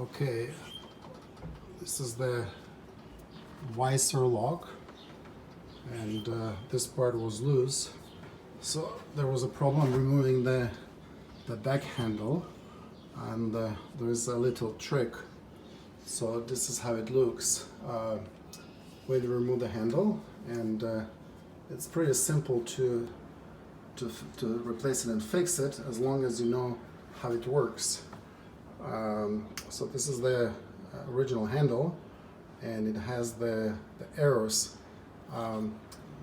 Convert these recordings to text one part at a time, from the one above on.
Okay, this is the visor lock, and this part was loose, so there was a problem removing the back handle, and there is a little trick. So this is how it looks when you remove the handle, and it's pretty simple to replace it and fix it, as long as you know how it works. So this is the original handle, and it has the arrows.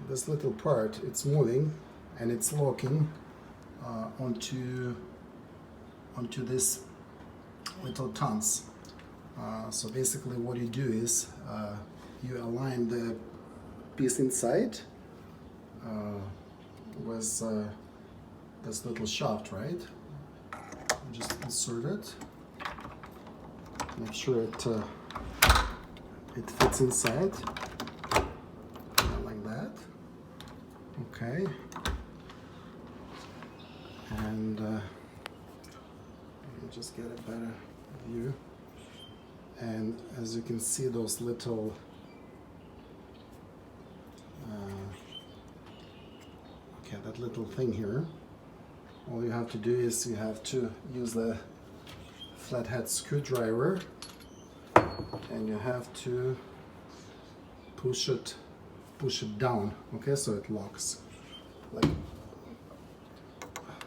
This little part, it's moving and it's locking onto this little tongues. So basically what you do is you align the piece inside with this little shaft, right? You just insert it. Make sure it fits inside, like that. Okay. And let me just get a better view. And as you can see, those little that little thing here, all you have to do is you have to use the flathead screwdriver, and you have to push it down, okay, so it locks. Like,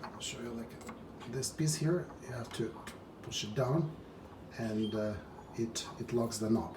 I'll show you, like this piece here, you have to push it down, and it locks the knob.